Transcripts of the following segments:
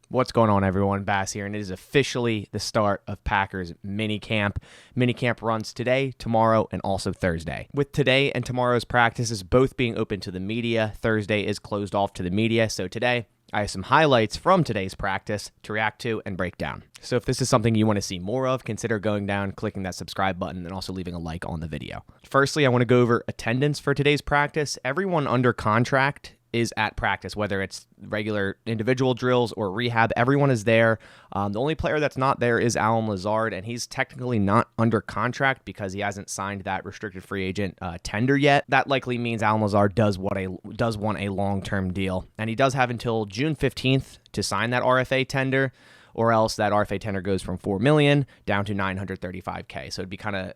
What's going on, everyone? Bass here, and it is officially the start of Packers minicamp. Minicamp runs today, tomorrow, and also Thursday. With today and tomorrow's practices both being open to the media, Thursday is closed off to the media. So today, I have some highlights from today's practice to react to and break down. So if this is something you want to see more of, consider going down, clicking that subscribe button, and also leaving a like on the video. Firstly, I want to go over attendance for today's practice. Everyone under contract is at practice, whether it's regular individual drills or rehab. Everyone is there. The only player that's not there is Allen Lazard, and he's technically not under contract because he hasn't signed that restricted free agent tender yet. That likely means Allen Lazard does want a long-term deal, and he does have until June 15th to sign that RFA tender, or else that RFA tender goes from $4 million down to $935K. So it'd be kind of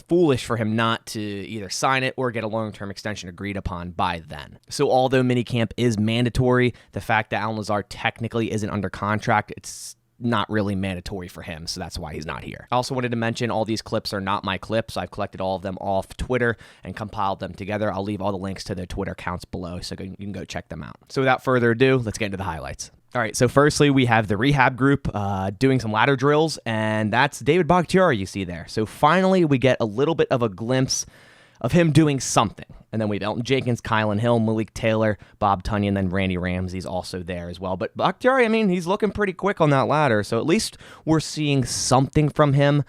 foolish for him not to either sign it or get a long-term extension agreed upon by then. So although minicamp is mandatory, the fact that Allen Lazard technically isn't under contract, it's not really mandatory for him, so that's why he's not here. I also wanted to mention all these clips are not my clips. I've collected all of them off Twitter and compiled them together. I'll leave all the links to their Twitter accounts below, so you can go check them out. So without further ado, let's get into the highlights. All right, so firstly, we have the rehab group doing some ladder drills, and that's David Bakhtiari you see there. So finally, we get a little bit of a glimpse of him doing something. And then we have Elgton Jenkins, Kylan Hill, Malik Taylor, Bob Tunyon, then Randy Ramsey's also there as well. But Bakhtiari, I mean, he's looking pretty quick on that ladder, so at least we're seeing something from him.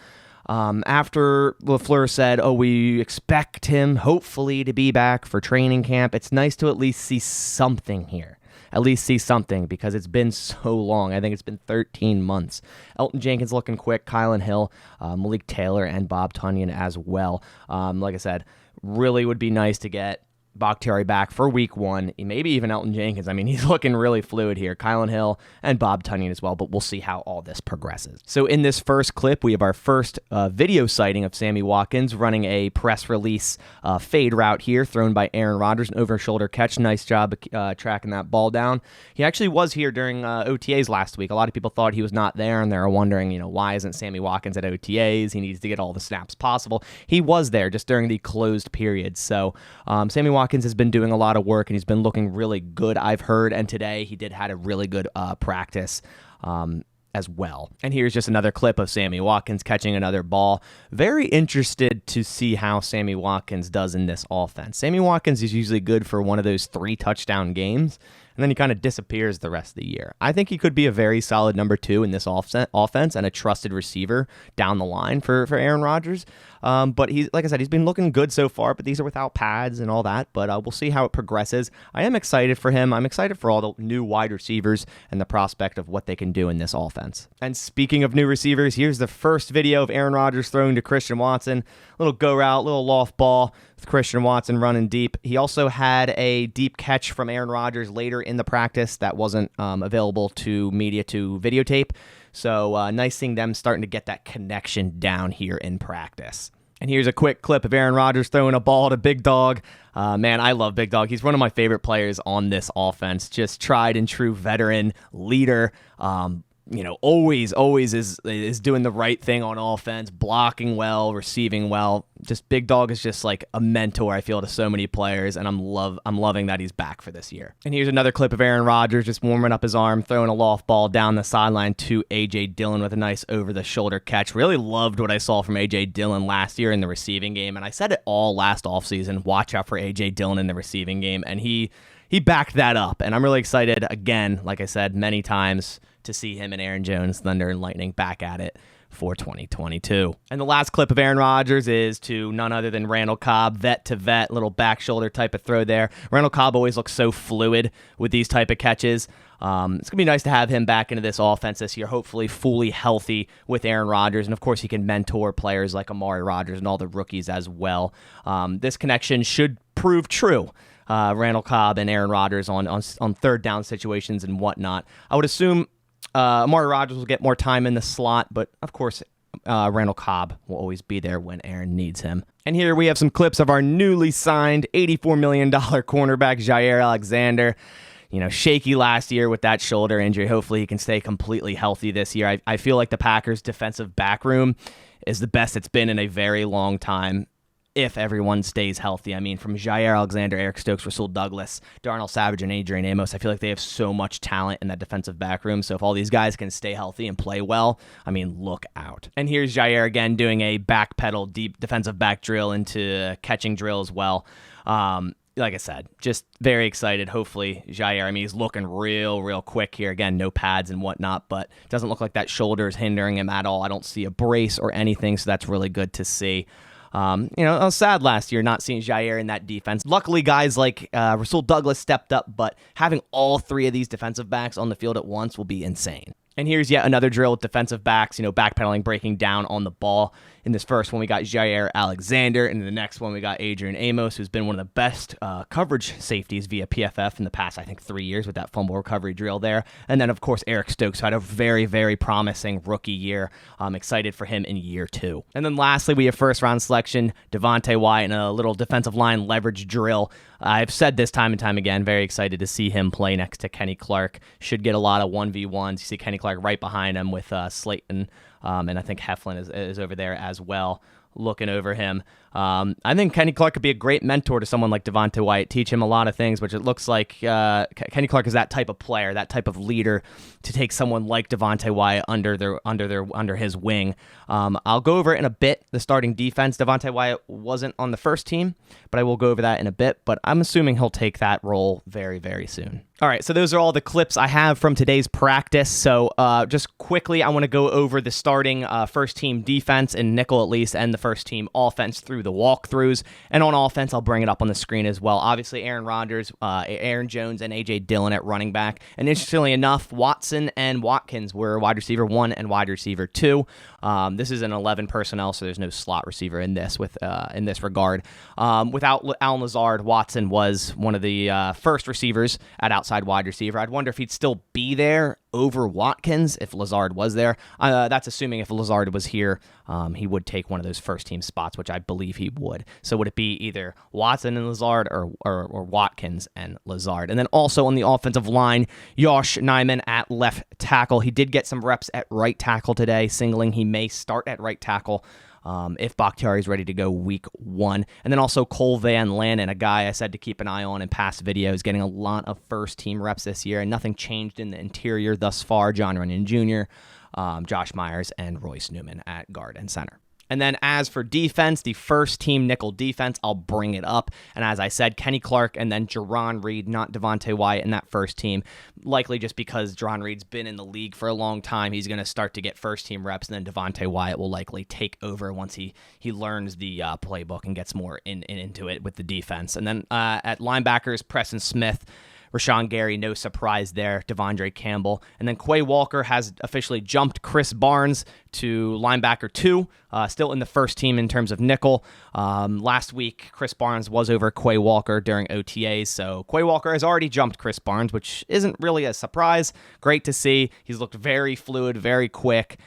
After LaFleur said, we expect him, hopefully, to be back for training camp, it's nice to at least see something here. At least see something, because it's been so long. I think it's been 13 months. Elgton Jenkins looking quick, Kylan Hill, Malik Taylor, and Bob Tunyon as well. Like I said, really would be nice to get Bakhtiari back for week one, maybe even Elgton Jenkins. I mean, he's looking really fluid here. Kylan Hill and Bob Tunyon as well, but we'll see how all this progresses. So in this first clip, we have our first video sighting of Sammy Watkins running a press release fade route here, thrown by Aaron Rodgers, an over-shoulder catch. Nice job tracking that ball down. He actually was here during OTAs last week. A lot of people thought he was not there, and they're wondering, why isn't Sammy Watkins at OTAs? He needs to get all the snaps possible. He was there just during the closed period. So Sammy Watkins has been doing a lot of work, and he's been looking really good, I've heard, and today he had a really good practice as well. And here's just another clip of Sammy Watkins catching another ball. Very interested to see how Sammy Watkins does in this offense. Sammy Watkins is usually good for one of those 3 touchdown games, and then he kind of disappears the rest of the year. I think he could be a very solid number 2 in this offense and a trusted receiver down the line for Aaron Rodgers. But he's, like I said, he's been looking good so far, but these are without pads and all that. But we'll see how it progresses. I am excited for him. I'm excited for all the new wide receivers and the prospect of what they can do in this offense. And speaking of new receivers, here's the first video of Aaron Rodgers throwing to Christian Watson. Little go route, little loft ball with Christian Watson running deep. He also had a deep catch from Aaron Rodgers later in the practice that wasn't available to media to videotape. So nice seeing them starting to get that connection down here in practice. And here's a quick clip of Aaron Rodgers throwing a ball to Big Dog. Man, I love Big Dog. He's one of my favorite players on this offense. Just tried and true veteran leader. Always is doing the right thing on offense, blocking well, receiving well. Just Big Dog is just like a mentor, I feel, to so many players, and I'm loving that he's back for this year. And here's another clip of Aaron Rodgers just warming up his arm, throwing a loft ball down the sideline to A.J. Dillon with a nice over-the-shoulder catch. Really loved what I saw from A.J. Dillon last year in the receiving game, and I said it all last offseason, watch out for A.J. Dillon in the receiving game, and he backed that up, and I'm really excited, again, like I said many times, to see him and Aaron Jones, Thunder and Lightning, back at it for 2022. And the last clip of Aaron Rodgers is to none other than Randall Cobb, vet to vet, little back shoulder type of throw there. Randall Cobb always looks so fluid with these type of catches. It's going to be nice to have him back into this offense this year, hopefully fully healthy with Aaron Rodgers. And, of course, he can mentor players like Amari Rodgers and all the rookies as well. This connection should prove true. Randall Cobb and Aaron Rodgers on third down situations and whatnot. I would assume Amari Rodgers will get more time in the slot, but of course, Randall Cobb will always be there when Aaron needs him. And here we have some clips of our newly signed $84 million cornerback, Jair Alexander. Shaky last year with that shoulder injury. Hopefully he can stay completely healthy this year. I feel like the Packers' defensive back room is the best it's been in a very long time. if everyone stays healthy. I mean, from Jair Alexander, Eric Stokes, Rasul Douglas, Darnell Savage, and Adrian Amos, I feel like they have so much talent in that defensive back room. So if all these guys can stay healthy and play well, I mean, look out. And here's Jair again doing a backpedal deep defensive back drill into catching drill as well. Like I said, just very excited. Hopefully, Jair, I mean, he's looking real quick here. Again, no pads and whatnot, but doesn't look like that shoulder is hindering him at all. I don't see a brace or anything, so that's really good to see. It was sad last year not seeing Jair in that defense. Luckily, guys like Rasul Douglas stepped up, but having all three of these defensive backs on the field at once will be insane. And here's yet another drill with defensive backs, backpedaling, breaking down on the ball. In this first one, we got Jair Alexander, and in the next one, we got Adrian Amos, who's been one of the best coverage safeties via PFF in the past, I think, 3 years with that fumble recovery drill there. And then, of course, Eric Stokes, who had a very promising rookie year. I'm excited for him in year 2. And then lastly, we have first-round selection, Devontae Wyatt, in a little defensive line leverage drill. I've said this time and time again, very excited to see him play next to Kenny Clark. Should get a lot of 1v1s. You see Kenny Clark right behind him with Slayton, and I think Heflin is over there as well, looking over him. I think Kenny Clark could be a great mentor to someone like Devontae Wyatt, teach him a lot of things, which it looks like Kenny Clark is that type of player, that type of leader to take someone like Devontae Wyatt under his wing. I'll go over it in a bit, the starting defense. Devontae Wyatt wasn't on the first team, but I will go over that in a bit, but I'm assuming he'll take that role very soon. All right, so those are all the clips I have from today's practice. So just quickly, I want to go over the starting first-team defense in nickel at least, and the first-team offense through the walkthroughs. And on offense, I'll bring it up on the screen as well. Obviously, Aaron Rodgers, Aaron Jones, and A.J. Dillon at running back. And interestingly enough, Watson and Watkins were wide receiver 1 and wide receiver 2. This is an 11 personnel, so there's no slot receiver in this in this regard. Without Allen Lazard, Watson was one of the first receivers at outside wide receiver. I'd wonder if he'd still be there over Watkins if Lazard was there. That's assuming if Lazard was here, he would take one of those first-team spots, which I believe he would. So would it be either Watson and Lazard or Watkins and Lazard? And then also on the offensive line, Josh Nijman at left tackle. He did get some reps at right tackle today, signaling he may start at right tackle if Bakhtiari is ready to go week 1. And then also Cole Van Lanen, a guy I said to keep an eye on in past videos, getting a lot of first-team reps this year, and nothing changed in the interior thus far. John Runyon Jr., Josh Myers, and Royce Newman at guard and center. And then as for defense, the first-team nickel defense, I'll bring it up. And as I said, Kenny Clark and then Jerron Reed, not Devontae Wyatt in that first team. Likely just because Jerron Reed's been in the league for a long time, he's going to start to get first-team reps, and then Devontae Wyatt will likely take over once he learns the playbook and gets more into it with the defense. And then at linebackers, Preston Smith, Rashawn Gary, no surprise there. Devondre Campbell. And then Quay Walker has officially jumped Chris Barnes to linebacker 2, still in the first team in terms of nickel. Last week, Chris Barnes was over Quay Walker during OTAs, so Quay Walker has already jumped Chris Barnes, which isn't really a surprise. Great to see. He's looked very fluid, very quick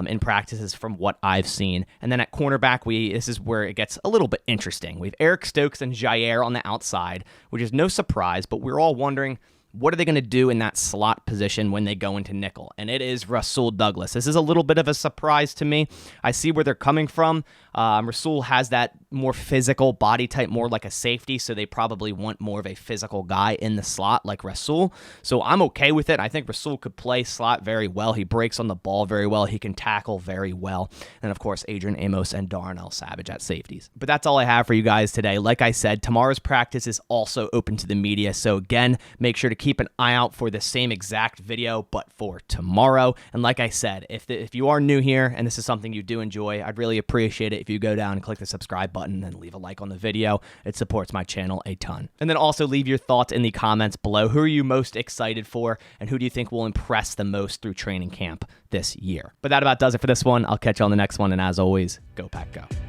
in practices from what I've seen. And then at cornerback, this is where it gets a little bit interesting. We have Eric Stokes and Jair on the outside, which is no surprise, but we're all wondering, what are they going to do in that slot position when they go into nickel? And it is Rasul Douglas. This is a little bit of a surprise to me. I see where they're coming from. Rasul has that more physical body type, more like a safety, so they probably want more of a physical guy in the slot like Rasul. So I'm okay with it. I think Rasul could play slot very well. He breaks on the ball very well. He can tackle very well. And of course, Adrian Amos and Darnell Savage at safeties. But that's all I have for you guys today. Like I said, tomorrow's practice is also open to the media. So again, make sure to keep an eye out for the same exact video, but for tomorrow. And like I said, if you are new here and this is something you do enjoy, I'd really appreciate it if you go down and click the subscribe button and leave a like on the video. It supports my channel a ton. And then also leave your thoughts in the comments below. Who are you most excited for, and who do you think will impress the most through training camp this year? But that about does it for this one. I'll catch you on the next one, and as always, go Pack Go.